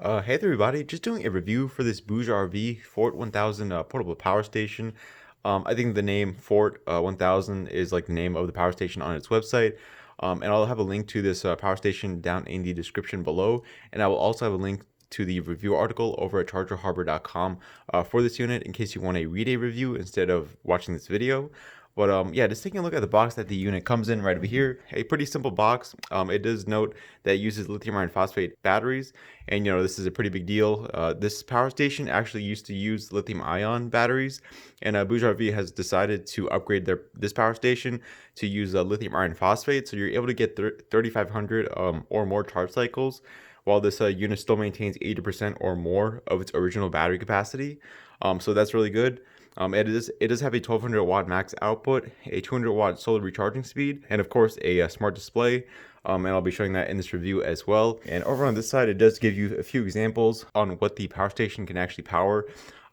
Hey there everybody, just doing a review for this BougeRV FORT 1000 portable power station. I think the name FORT 1000 is like the name of the power station on its website. And I'll have a link to this power station down in the description below. And I will also have a link to the review article over at chargerharbor.com for this unit in case you want to read a review instead of watching this video. But yeah, just taking a look at the box that the unit comes in right over here. A pretty simple box. It does note that it uses lithium iron phosphate batteries, and this is a pretty big deal. This power station actually used to use lithium ion batteries, and BougeRV has decided to upgrade this power station to use lithium iron phosphate. So you're able to get 3,500 or more charge cycles, while this unit still maintains 80% or more of its original battery capacity. So that's really good. It does have a 1200 watt max output, a 200 watt solar recharging speed, and of course a smart display. And I'll be showing that in this review as well. And over on this side, it does give you a few examples on what the power station can actually power.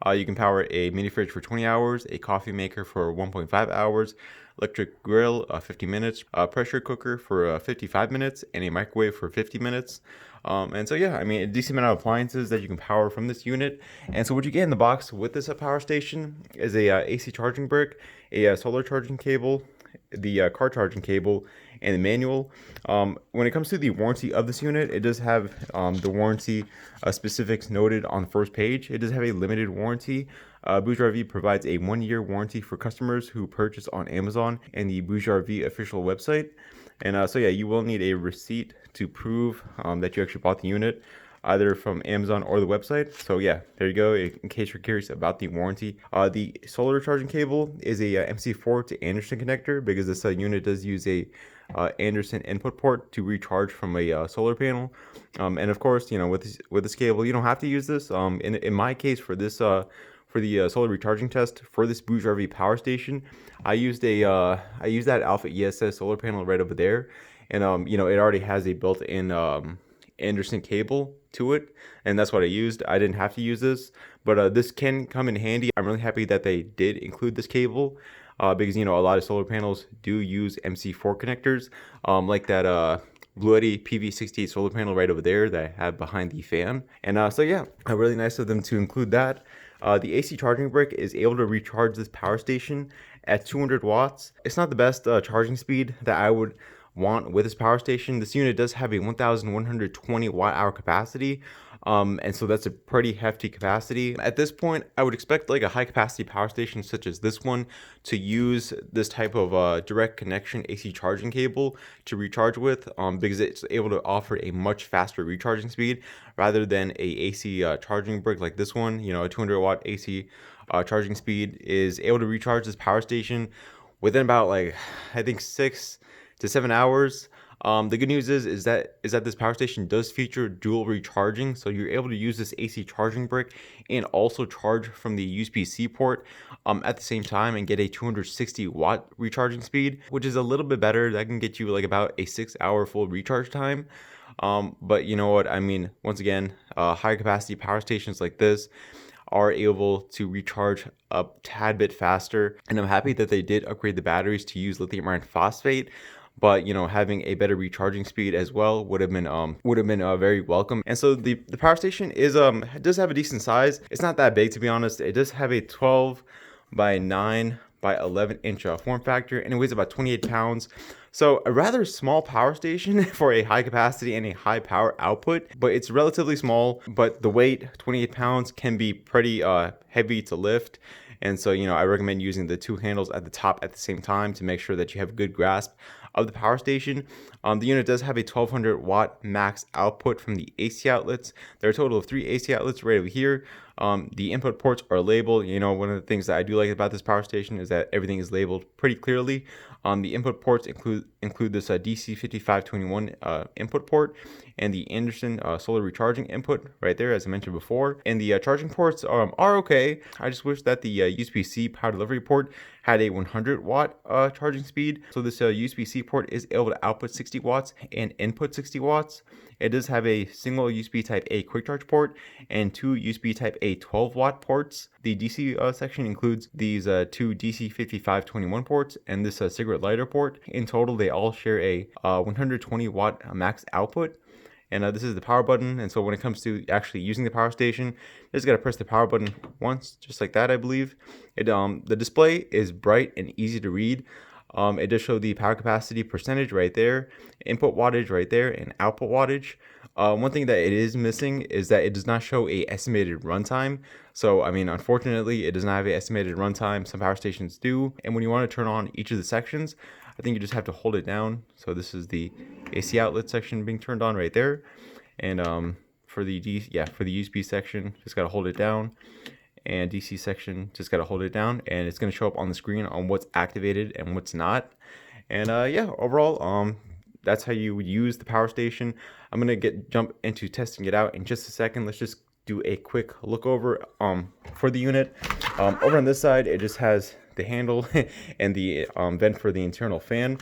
You can power a mini fridge for 20 hours, a coffee maker for 1.5 hours, electric grill 50 minutes, a pressure cooker for 55 minutes, and a microwave for 50 minutes. And so yeah, I mean, a decent amount of appliances that you can power from this unit. And so what you get in the box with this power station is a AC charging brick, a solar charging cable, the car charging cable, and the manual. When it comes to the warranty of this unit, it does have the warranty specifics noted on the first page. It does have a limited warranty. BougeRV provides a 1-year warranty for customers who purchase on Amazon and the BougeRV official website. And so yeah, you will need a receipt to prove that you actually bought the unit, either from Amazon or the website. So yeah, there you go, in case you're curious about the warranty. The solar charging cable is a MC4 to Anderson connector, because this unit does use a Anderson input port to recharge from a solar panel. And of course, with this cable, you don't have to use this. In my case, for this for the solar recharging test for this BougeRV power station, I used that Alpha ESS solar panel right over there, and it already has a built-in Anderson cable to it, and that's what I used. I didn't have to use this, but this can come in handy. I'm really happy that they did include this cable, because a lot of solar panels do use MC4 connectors, like that Bluetti PV68 solar panel right over there that I have behind the fan. And so yeah, really nice of them to include that. The AC charging brick is able to recharge this power station at 200 watts. It's not the best charging speed that I would want with this power station. This unit does have a 1120 watt hour capacity, and so that's a pretty hefty capacity. At this point, I would expect like a high capacity power station such as this one to use this type of direct connection AC charging cable to recharge with, because it's able to offer a much faster recharging speed rather than a AC charging brick like this one. A 200 watt AC charging speed is able to recharge this power station within about, like, I think 6 to 7 hours. The good news is that this power station does feature dual recharging, so you're able to use this AC charging brick and also charge from the Usbc port at the same time and get a 260 watt recharging speed, which is a little bit better. That can get you like about a 6-hour full recharge time. But you know what I mean, once again, high capacity power stations like this are able to recharge a tad bit faster, and I'm happy that they did upgrade the batteries to use lithium iron phosphate. But having a better recharging speed as well would have been very welcome. And so the power station is does have a decent size. It's not that big, to be honest. It does have a 12 by 9 by 11 inch form factor, and it weighs about 28 pounds. So a rather small power station for a high capacity and a high power output, but it's relatively small. But the weight, 28 pounds, can be pretty heavy to lift. And so, I recommend using the two handles at the top at the same time to make sure that you have a good grasp of the power station. The unit does have a 1200 watt max output from the AC outlets. There are a total of 3 AC outlets right over here. The input ports are labeled. One of the things that I do like about this power station is that everything is labeled pretty clearly. The input ports include this DC 5521 input port and the Anderson solar recharging input right there, as I mentioned before. And the charging ports are okay. I just wish that the USB-C power delivery port had a 100 watt charging speed. So this USB-C port is able to output 60 watts and input 60 watts. It does have a single USB type A quick charge port and 2 USB type A 12 watt ports. The DC section includes these 2 DC 5521 ports and this cigarette lighter port. In total, they all share a 120 watt max output. And this is the power button. And so when it comes to actually using the power station, you just got to press the power button once, just like that, I believe. The display is bright and easy to read. It does show the power capacity percentage right there, input wattage right there, and output wattage. One thing that it is missing is that it does not show a estimated runtime. So, I mean, unfortunately, it does not have an estimated runtime. Some power stations do. And when you want to turn on each of the sections, I think you just have to hold it down. So this is the AC outlet section being turned on right there. And for the USB section, just got to hold it down. And DC section, just got to hold it down. And it's going to show up on the screen on what's activated and what's not. And yeah, overall, that's how you would use the power station. I'm going to jump into testing it out in just a second. Let's just do a quick look over for the unit. Over on this side, it just has the handle and the vent for the internal fan.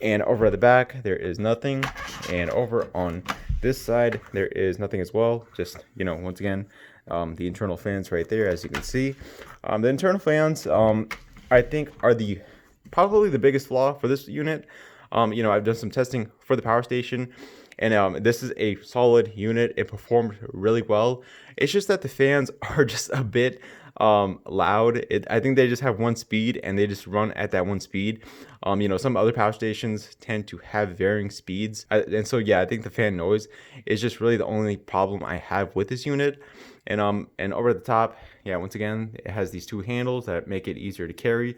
And over at the back, there is nothing. And over on this side, there is nothing as well. Just, once again, the internal fans right there, as you can see. The internal fans, I think, are probably the biggest flaw for this unit. I've done some testing for the power station, and this is a solid unit. It performed really well. It's just that the fans are just a bit loud. I think they just have one speed, and they just run at that one speed. Some other power stations tend to have varying speeds, and so yeah, I think the fan noise is just really the only problem I have with this unit. And over at the top, yeah, once again, it has these two handles that make it easier to carry.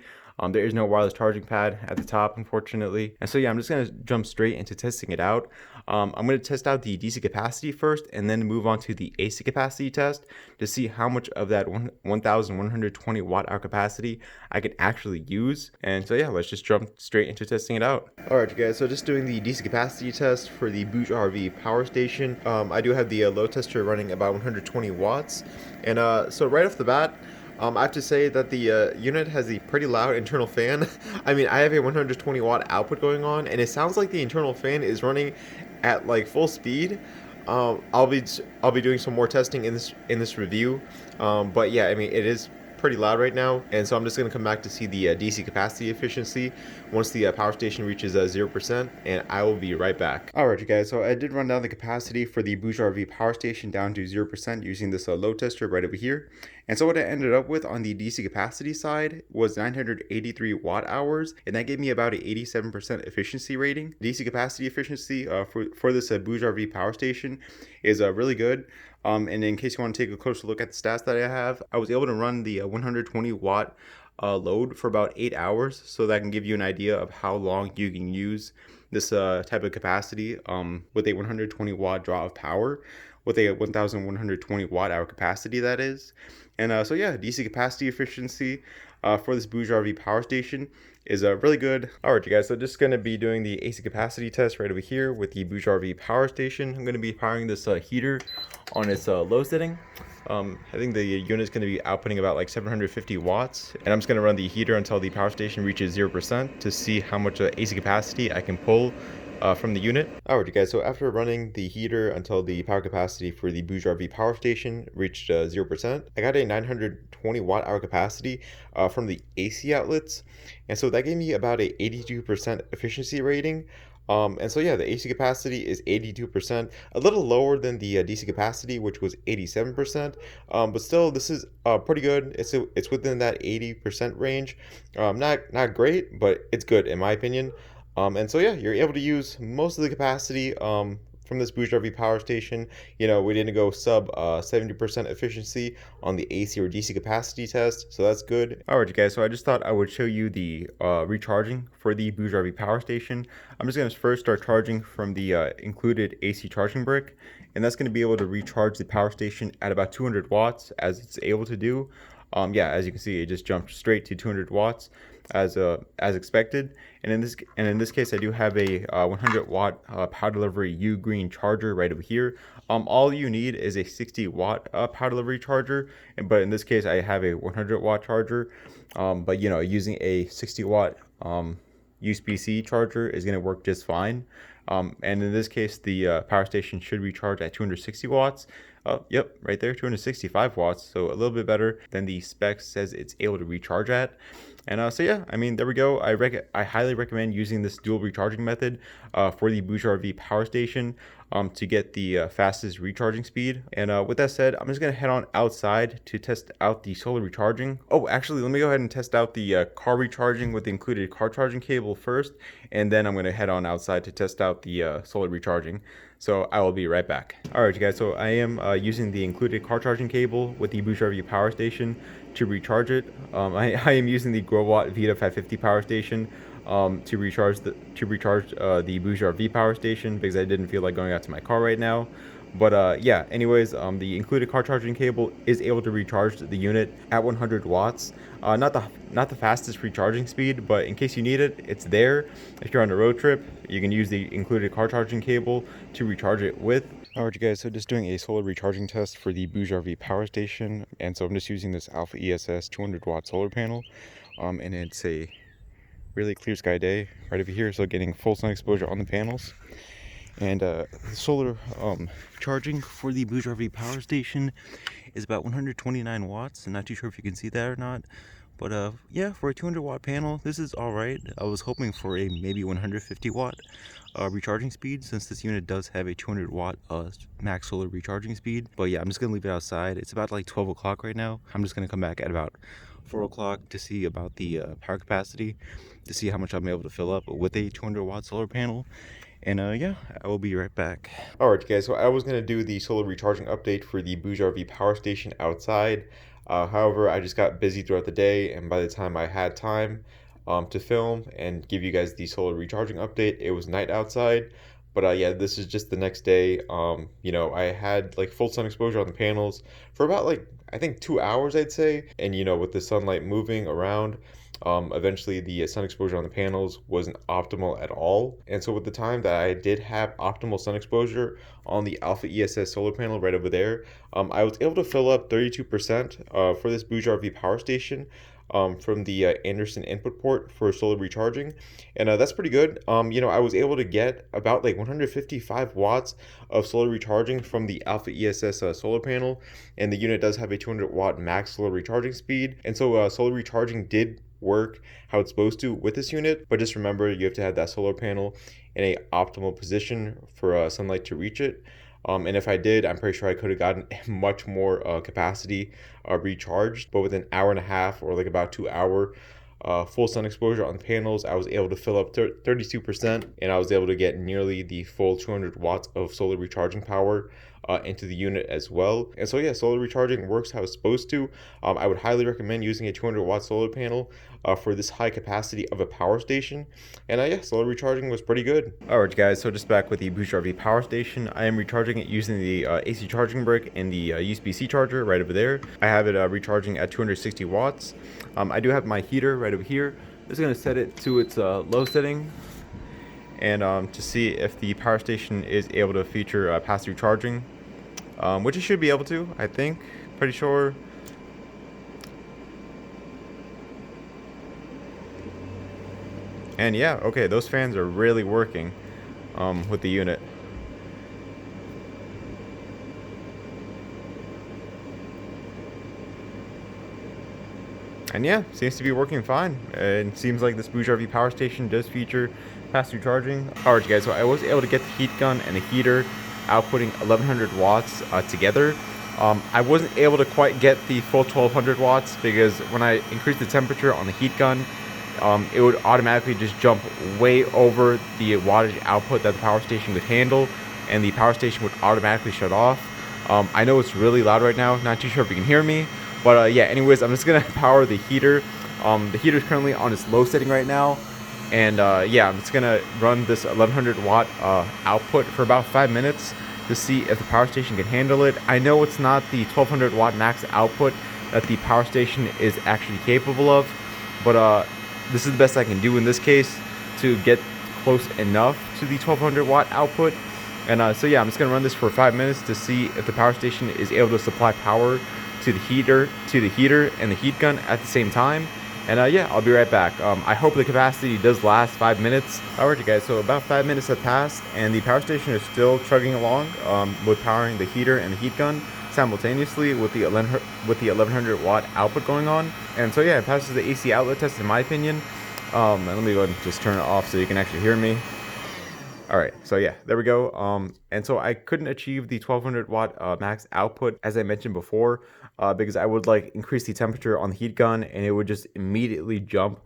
There is no wireless charging pad at the top, unfortunately. And so yeah, I'm just going to jump straight into testing it out. I'm going to test out the DC capacity first, and then move on to the AC capacity test to see how much of that 1,120 watt hour capacity I can actually use. And so yeah, let's just jump straight into testing it out. All right, you guys, so just doing the DC capacity test for the BougeRV power station. I do have the load tester running about 120 watts. And so right off the bat, I have to say that the unit has a pretty loud internal fan. I mean, I have a 120 watt output going on, and it sounds like the internal fan is running at like full speed. I'll be doing some more testing in this review. But yeah, I mean, it is pretty loud right now, and so I'm just going to come back to see the DC capacity efficiency once the power station reaches 0%, and I will be right back. Alright, you guys, so I did run down the capacity for the BougeRV power station down to 0% using this load tester right over here. And so what I ended up with on the DC capacity side was 983 watt hours, and that gave me about an 87% efficiency rating. DC capacity efficiency for this BougeRV power station is really good. And in case you want to take a closer look at the stats that I have, I was able to run the 120 watt load for about 8 hours, so that can give you an idea of how long you can use this type of capacity with a 120 watt draw of power, with a 1,120 watt hour capacity, that is. And so yeah, DC capacity efficiency for this BougeRV power station is really good. Alright, you guys, so just going to be doing the AC capacity test right over here with the BougeRV power station. I'm going to be powering this heater on its low setting. I think the unit is going to be outputting about like 750 watts, and I'm just going to run the heater until the power station reaches 0% to see how much AC capacity I can pull from the unit. Alright, you guys, so after running the heater until the power capacity for the BougeRV power station reached 0%, I got a 920 watt hour capacity from the AC outlets, and so that gave me about a 82% efficiency rating. And so yeah, the AC capacity is 82%, a little lower than the DC capacity, which was 87%. But still, this is pretty good. It's within that 80% range. Not great, but it's good in my opinion. And so yeah, you're able to use most of the capacity from this BougeRV power station. We didn't go sub 70% efficiency on the AC or DC capacity test, so that's good. Alright, you guys, so I just thought I would show you the recharging for the BougeRV power station. I'm just going to first start charging from the included AC charging brick, and that's going to be able to recharge the power station at about 200 watts as it's able to do. Yeah, as you can see, it just jumped straight to 200 watts as expected. And in this case, I do have a 100 watt power delivery U green charger right over here. All you need is a 60 watt power delivery charger, but in this case, I have a 100 watt charger. But using a 60 watt Usbc charger is going to work just fine. And in this case, the power station should recharge at 260 watts. Yep, right there, 265 watts, so a little bit better than the spec says it's able to recharge at. And so yeah, I mean, there we go. I highly recommend using this dual recharging method for the BougeRV power station. to get the fastest recharging speed. And with that said, I'm just gonna head on outside to test out the solar recharging. Oh, actually, let me go ahead and test out the car recharging with the included car charging cable first, and then I'm gonna head on outside to test out the solar recharging. So I will be right back. All right, you guys, so I am using the included car charging cable with the BougeRV power station to recharge it. I am using the Growatt Vita 550 power station to recharge the BougeRV power station because I didn't feel like going out to my car right now. But yeah, anyways, the included car charging cable is able to recharge the unit at 100 watts. Not the fastest recharging speed, but in case you need it, it's there. If you're on a road trip, you can use the included car charging cable to recharge it with. Alright, you guys, so just doing a solar recharging test for the BougeRV power station, and so I'm just using this Alpha ESS 200 watt solar panel, and it's a really clear sky day right over here, so getting full sun exposure on the panels. And the solar charging for the BougeRV power station is about 129 watts. I'm not too sure if you can see that or not, but yeah, for a 200 watt panel, this is all right. I was hoping for a maybe 150 watt recharging speed, since this unit does have a 200 watt max solar recharging speed. But yeah, I'm just gonna leave it outside. It's about like 12 o'clock right now. I'm just gonna come back at about 4 o'clock to see about the power capacity, to see how much I'm able to fill up with a 200 watt solar panel. And yeah, I will be right back. Alright guys, so I was going to do the solar recharging update for the BougeRV power station outside. However, I just got busy throughout the day, and by the time I had time to film and give you guys the solar recharging update, it was night outside. But yeah, this is just the next day. You know, I had like full sun exposure on the panels for about like, I think 2 hours, I'd say. And you know, with the sunlight moving around, eventually the sun exposure on the panels wasn't optimal at all. And so with the time that I did have optimal sun exposure on the Alpha ESS solar panel right over there, I was able to fill up 32% for this BougeRV power station from the Anderson input port for solar recharging. And that's pretty good. You know, I was able to get about like 155 watts of solar recharging from the Alpha ESS solar panel, and the unit does have a 200 watt max solar recharging speed. And so solar recharging did work how it's supposed to with this unit, but just remember, you have to have that solar panel in a optimal position for sunlight to reach it. And if I did, I'm pretty sure I could have gotten much more capacity recharged, but with an hour and a half or like about 2 hour full sun exposure on the panels, I was able to fill up 32%, and I was able to get nearly the full 200 watts of solar recharging power into the unit as well. And so yeah, solar recharging works how it's supposed to. I would highly recommend using a 200 watt solar panel for this high capacity of a power station. And yeah, solar recharging was pretty good. Alright guys, so just back with the BougeRV power station. I am recharging it using the AC charging brick and the Usbc charger right over there. I have it recharging at 260 watts. I do have my heater right over here. I'm just going to set it to its low setting, and to see if the power station is able to feature pass-through charging, which it should be able to, I think. Pretty sure. And yeah, okay, those fans are really working with the unit. And yeah, seems to be working fine. It seems like this BougeRV power station does feature pass-through charging. Alright guys, so I was able to get the heat gun and the heater outputting 1100 watts together. I wasn't able to quite get the full 1200 watts because when I increased the temperature on the heat gun, it would automatically just jump way over the wattage output that the power station could handle, and the power station would automatically shut off. I know it's really loud right now, not too sure if you can hear me, but yeah, anyways, I'm just gonna power the heater. The heater is currently on its low setting right now, and yeah, I'm just gonna run this 1100 watt output for about 5 minutes to see if the power station can handle it. I know it's not the 1200 watt max output that the power station is actually capable of, but this is the best I can do in this case to get close enough to the 1200 watt output. And so yeah, I'm just gonna run this for 5 minutes to see if the power station is able to supply power to the heater and the heat gun at the same time. And yeah, I'll be right back. I hope the capacity does last 5 minutes. Alright you guys, so about 5 minutes have passed, and the power station is still chugging along with powering the heater and the heat gun simultaneously with the 1100 watt output going on. And so yeah, it passes the AC outlet test in my opinion. And let me go ahead and just turn it off so you can actually hear me. All right, so yeah, there we go. And so I couldn't achieve the 1200 watt max output as I mentioned before, because I would like increase the temperature on the heat gun and it would just immediately jump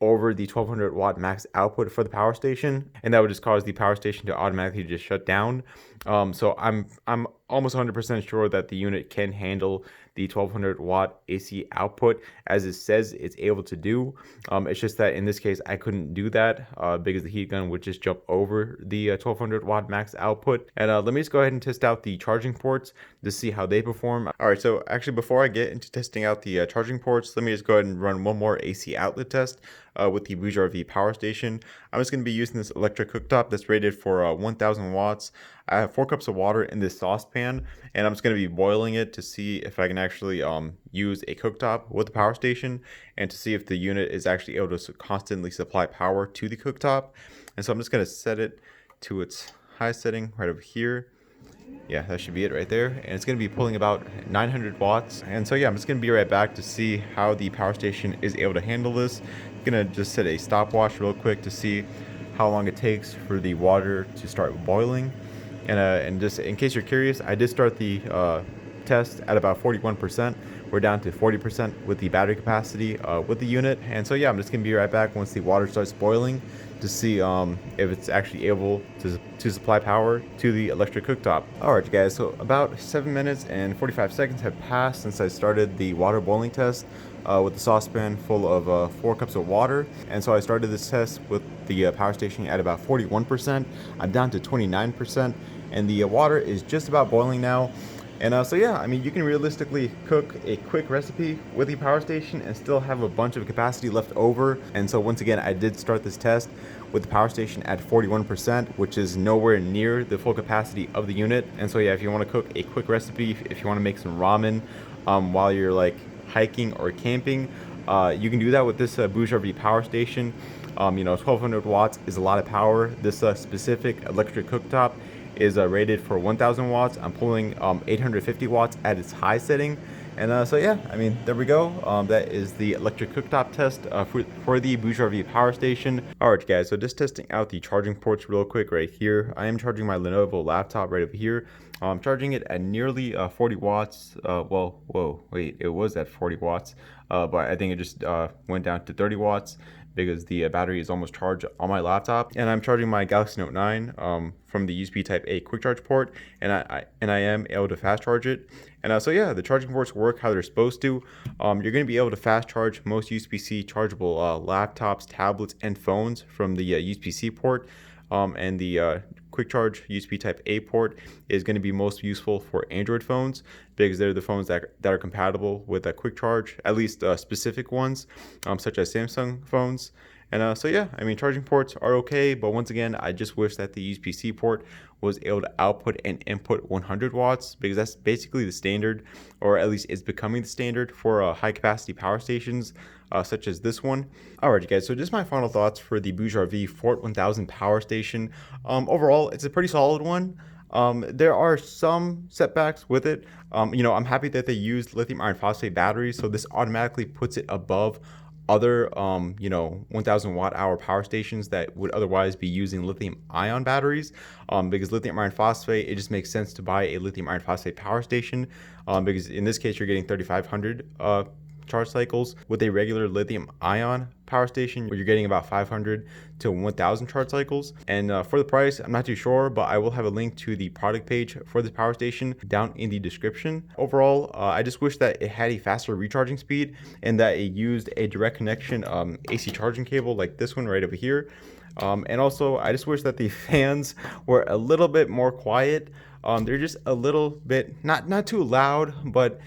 over the 1200 watt max output for the power station, and that would just cause the power station to automatically just shut down. So I'm almost 100% sure that the unit can handle the 1200 watt AC output as it says it's able to do. It's just that in this case I couldn't do that because the heat gun would just jump over the 1200 watt max output. And let me just go ahead and test out the charging ports to see how they perform. All right, so actually before I get into testing out the charging ports, let me just go ahead and run one more AC outlet test with the BougeRV power station. I'm just going to be using this electric cooktop that's rated for 1000 watts. I have 4 cups of water in this saucepan, and I'm just going to be boiling it to see if I can actually use a cooktop with the power station and to see if the unit is actually able to constantly supply power to the cooktop. And so I'm just going to set it to its high setting right over here. Yeah, that should be it right there. And it's going to be pulling about 900 watts. And so yeah, I'm just going to be right back to see how the power station is able to handle this. I'm going to just set a stopwatch real quick to see how long it takes for the water to start boiling. And just in case you're curious, I did start the test at about 41%. We're down to 40% with the battery capacity with the unit. And so yeah, I'm just going to be right back once the water starts boiling to see if it's actually able to supply power to the electric cooktop. Alright guys, so about 7 minutes and 45 seconds have passed since I started the water boiling test with the saucepan full of 4 cups of water. And so I started this test with the power station at about 41%. I'm down to 29%, and the water is just about boiling now. And so yeah, I mean, you can realistically cook a quick recipe with the power station and still have a bunch of capacity left over. And so once again, I did start this test with the power station at 41%, which is nowhere near the full capacity of the unit. And so yeah, if you want to cook a quick recipe, if you want to make some ramen while you're like hiking or camping, you can do that with this BougeRV power station. 1200 watts is a lot of power. This specific electric cooktop is rated for 1000 watts. I'm pulling 850 watts at its high setting. And so yeah, I mean, there we go. That is the electric cooktop test for the BougeRV power station. Alright guys, so just testing out the charging ports real quick right here. I am charging my Lenovo laptop right over here. I'm charging it at nearly 40 watts. It was at 40 watts, but I think it just went down to 30 watts because the battery is almost charged on my laptop. And I'm charging my Galaxy Note 9 from the USB Type A quick charge port, and I am able to fast charge it. And so yeah, the charging ports work how they're supposed to. You're going to be able to fast charge most USB-C chargeable laptops, tablets, and phones from the USB-C port. And the quick charge USB Type A port is going to be most useful for Android phones because they're the phones that are compatible with a quick charge, at least specific ones, such as Samsung phones. And so yeah, I mean, charging ports are okay, but once again, I just wish that the USB-C port was able to output and input 100 watts because that's basically the standard, or at least it's becoming the standard for high capacity power stations such as this one. Alright guys, so just my final thoughts for the BougeRV FORT 1000 power station. Overall, it's a pretty solid one. There are some setbacks with it. I'm happy that they used lithium iron phosphate batteries, so this automatically puts it above other 1000 watt hour power stations that would otherwise be using lithium ion batteries, because lithium iron phosphate, it just makes sense to buy a lithium iron phosphate power station, because in this case you're getting 3500 charge cycles. With a regular lithium ion power station, where you're getting about 500 to 1000 charge cycles. And for the price, I'm not too sure, but I will have a link to the product page for this power station down in the description. Overall, I just wish that it had a faster recharging speed and that it used a direct connection AC charging cable like this one right over here. And also, I just wish that the fans were a little bit more quiet. They're just a little bit, not too loud, but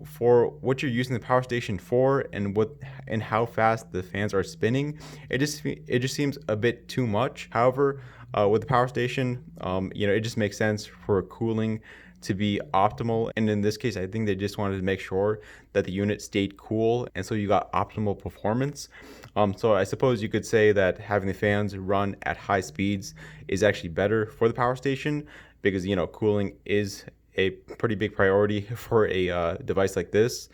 for what you're using the power station for and how fast the fans are spinning, it just seems a bit too much. However, with the power station, it just makes sense for cooling to be optimal, and in this case I think they just wanted to make sure that the unit stayed cool, and so you got optimal performance. So I suppose you could say that having the fans run at high speeds is actually better for the power station because cooling is a pretty big priority for a device like this.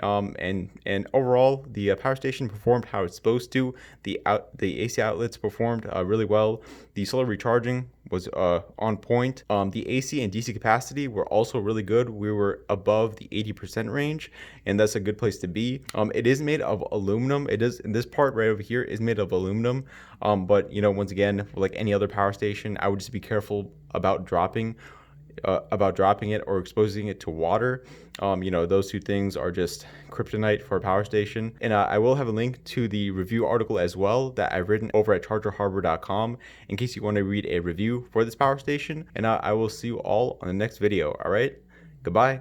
And overall, the power station performed how it's supposed to. The AC outlets performed really well. The solar recharging was on point. The AC and DC capacity were also really good. We were above the 80% range, and that's a good place to be. It is made of aluminum. It is, this part right over here is made of aluminum. But you know, once again, like any other power station, I would just be careful about dropping it or exposing it to water. You know, those two things are just kryptonite for a power station. And I will have a link to the review article as well that I've written over at chargerharbor.com in case you want to read a review for this power station. And I will see you all on the next video. All right, goodbye.